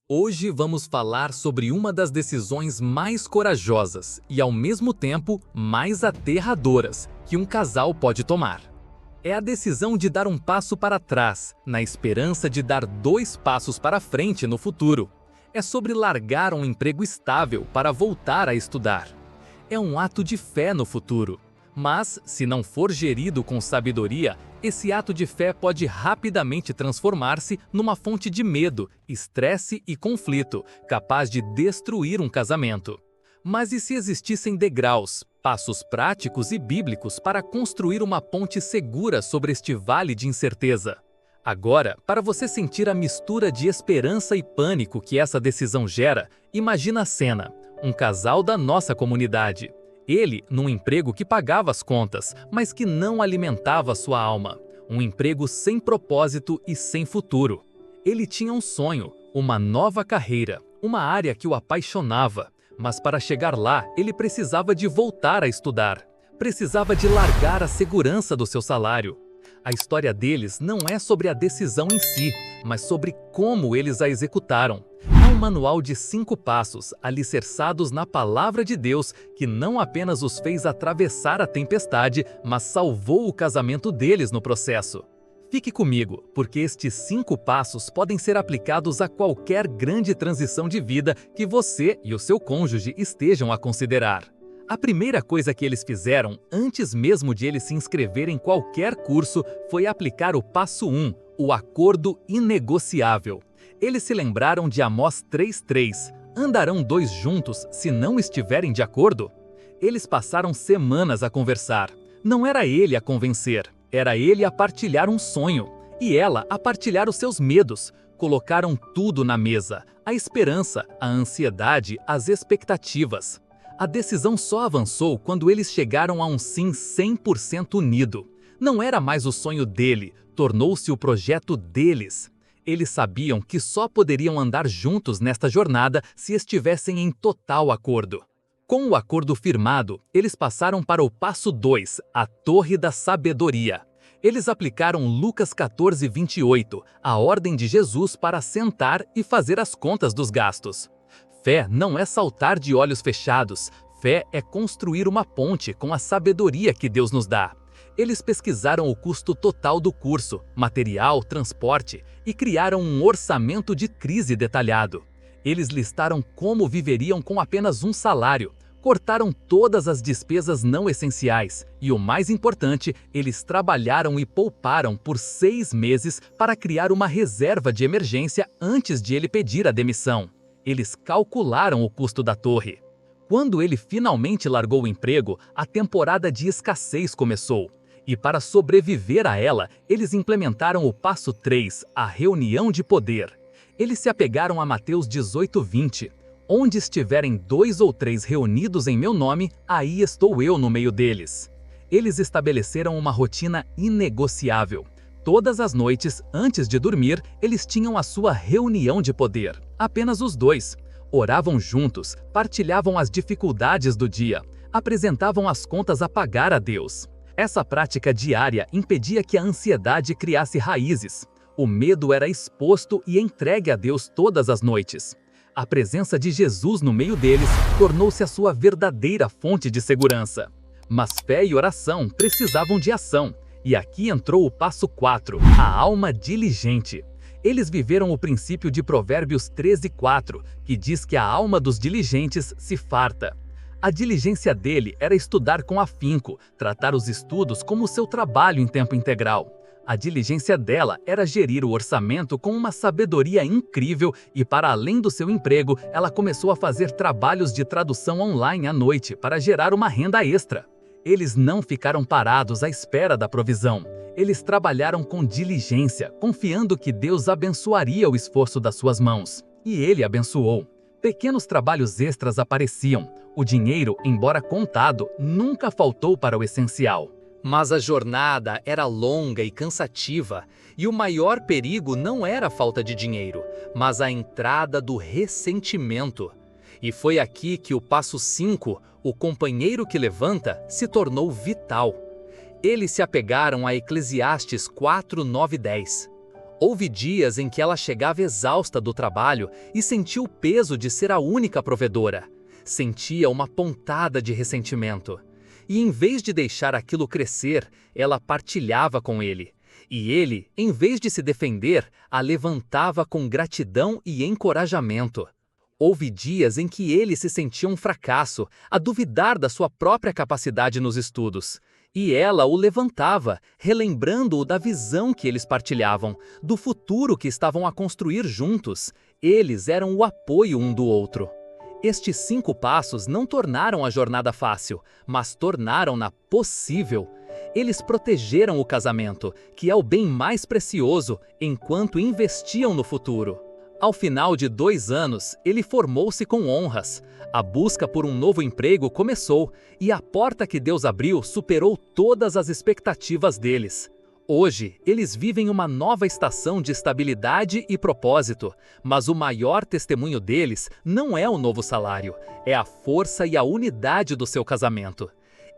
Hoje vamos falar sobre uma das decisões mais corajosas e, ao mesmo tempo, mais aterradoras que um casal pode tomar. É a decisão de dar um passo para trás, na esperança de dar 2 passos para frente no futuro. É sobre largar um emprego estável para voltar a estudar. É um ato de fé no futuro. Mas, se não for gerido com sabedoria, esse ato de fé pode rapidamente transformar-se numa fonte de medo, estresse e conflito, capaz de destruir um casamento. Mas e se existissem degraus, passos práticos e bíblicos para construir uma ponte segura sobre este vale de incerteza? Agora, para você sentir a mistura de esperança e pânico que essa decisão gera, imagina a cena: um casal da nossa comunidade. Ele, num emprego que pagava as contas, mas que não alimentava sua alma. Um emprego sem propósito e sem futuro. Ele tinha um sonho, uma nova carreira, uma área que o apaixonava. Mas para chegar lá, ele precisava de voltar a estudar. Precisava de largar a segurança do seu salário. A história deles não é sobre a decisão em si, mas sobre como eles a executaram. É um manual de 5 passos, alicerçados na palavra de Deus, que não apenas os fez atravessar a tempestade, mas salvou o casamento deles no processo. Fique comigo, porque estes 5 passos podem ser aplicados a qualquer grande transição de vida que você e o seu cônjuge estejam a considerar. A primeira coisa que eles fizeram, antes mesmo de eles se inscreverem em qualquer curso, foi aplicar o passo 1, o acordo inegociável. Eles se lembraram de Amós 3:3. Andarão 2 juntos se não estiverem de acordo? Eles passaram semanas a conversar. Não era ele a convencer, era ele a partilhar um sonho. E ela a partilhar os seus medos. Colocaram tudo na mesa: a esperança, a ansiedade, as expectativas. A decisão só avançou quando eles chegaram a um sim 100% unido. Não era mais o sonho dele, tornou-se o projeto deles. Eles sabiam que só poderiam andar juntos nesta jornada se estivessem em total acordo. Com o acordo firmado, eles passaram para o passo 2, a Torre da Sabedoria. Eles aplicaram Lucas 14:28, a ordem de Jesus para sentar e fazer as contas dos gastos. Fé não é saltar de olhos fechados. Fé é construir uma ponte com a sabedoria que Deus nos dá. Eles pesquisaram o custo total do curso, material, transporte e criaram um orçamento de crise detalhado. Eles listaram como viveriam com apenas um salário, cortaram todas as despesas não essenciais e, o mais importante, eles trabalharam e pouparam por 6 meses para criar uma reserva de emergência antes de ele pedir a demissão. Eles calcularam o custo da torre. Quando ele finalmente largou o emprego, a temporada de escassez começou. E para sobreviver a ela, eles implementaram o passo 3, a reunião de poder. Eles se apegaram a Mateus 18:20. Onde estiverem 2 ou 3 reunidos em meu nome, aí estou eu no meio deles. Eles estabeleceram uma rotina inegociável. Todas as noites, antes de dormir, eles tinham a sua reunião de poder. Apenas os 2. Oravam juntos, partilhavam as dificuldades do dia, apresentavam as contas a pagar a Deus. Essa prática diária impedia que a ansiedade criasse raízes. O medo era exposto e entregue a Deus todas as noites. A presença de Jesus no meio deles tornou-se a sua verdadeira fonte de segurança. Mas fé e oração precisavam de ação. E aqui entrou o passo 4, a alma diligente. Eles viveram o princípio de Provérbios 13:4, que diz que a alma dos diligentes se farta. A diligência dele era estudar com afinco, tratar os estudos como seu trabalho em tempo integral. A diligência dela era gerir o orçamento com uma sabedoria incrível e, para além do seu emprego, ela começou a fazer trabalhos de tradução online à noite para gerar uma renda extra. Eles não ficaram parados à espera da provisão. Eles trabalharam com diligência, confiando que Deus abençoaria o esforço das suas mãos. E ele abençoou. Pequenos trabalhos extras apareciam. O dinheiro, embora contado, nunca faltou para o essencial. Mas a jornada era longa e cansativa, e o maior perigo não era a falta de dinheiro, mas a entrada do ressentimento. E foi aqui que o passo 5, o companheiro que levanta, se tornou vital. Eles se apegaram a Eclesiastes 4:9-10. Houve dias em que ela chegava exausta do trabalho e sentia o peso de ser a única provedora. Sentia uma pontada de ressentimento. E em vez de deixar aquilo crescer, ela partilhava com ele. E ele, em vez de se defender, a levantava com gratidão e encorajamento. Houve dias em que ele se sentia um fracasso, a duvidar da sua própria capacidade nos estudos. E ela o levantava, relembrando-o da visão que eles partilhavam, do futuro que estavam a construir juntos. Eles eram o apoio um do outro. Estes 5 passos não tornaram a jornada fácil, mas tornaram-na possível. Eles protegeram o casamento, que é o bem mais precioso, enquanto investiam no futuro. Ao final de 2 anos, ele formou-se com honras. A busca por um novo emprego começou, e a porta que Deus abriu superou todas as expectativas deles. Hoje, eles vivem uma nova estação de estabilidade e propósito, mas o maior testemunho deles não é o novo salário, é a força e a unidade do seu casamento.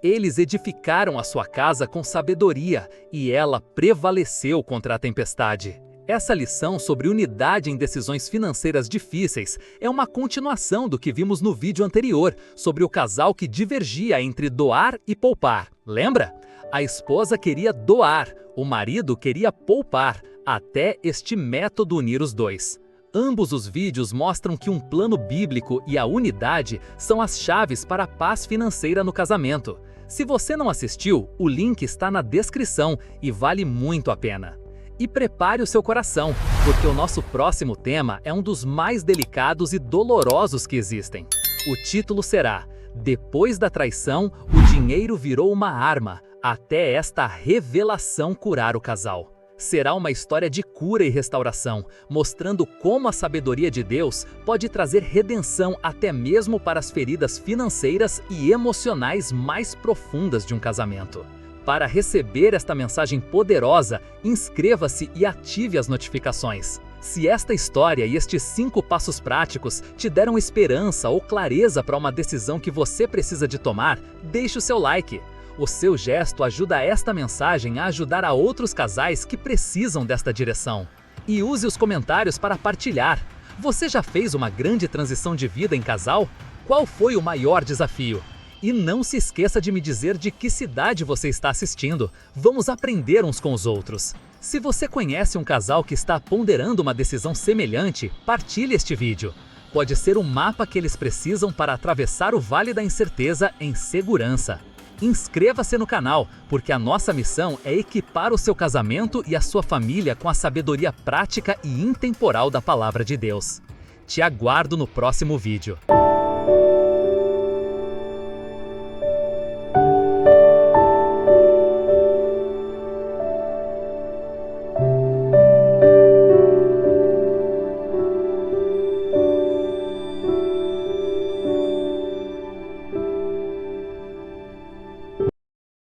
Eles edificaram a sua casa com sabedoria, e ela prevaleceu contra a tempestade. Essa lição sobre unidade em decisões financeiras difíceis é uma continuação do que vimos no vídeo anterior, sobre o casal que divergia entre doar e poupar. Lembra? A esposa queria doar, o marido queria poupar, até este método unir os dois. Ambos os vídeos mostram que um plano bíblico e a unidade são as chaves para a paz financeira no casamento. Se você não assistiu, o link está na descrição e vale muito a pena. E prepare o seu coração, porque o nosso próximo tema é um dos mais delicados e dolorosos que existem. O título será: Depois da traição, o dinheiro virou uma arma, até esta revelação curar o casal. Será uma história de cura e restauração, mostrando como a sabedoria de Deus pode trazer redenção até mesmo para as feridas financeiras e emocionais mais profundas de um casamento. Para receber esta mensagem poderosa, inscreva-se e ative as notificações. Se esta história e estes 5 passos práticos te deram esperança ou clareza para uma decisão que você precisa de tomar, deixe o seu like. O seu gesto ajuda esta mensagem a ajudar a outros casais que precisam desta direção. E use os comentários para partilhar. Você já fez uma grande transição de vida em casal? Qual foi o maior desafio? E não se esqueça de me dizer de que cidade você está assistindo. Vamos aprender uns com os outros. Se você conhece um casal que está ponderando uma decisão semelhante, partilhe este vídeo. Pode ser o mapa que eles precisam para atravessar o Vale da Incerteza em segurança. Inscreva-se no canal, porque a nossa missão é equipar o seu casamento e a sua família com a sabedoria prática e intemporal da Palavra de Deus. Te aguardo no próximo vídeo.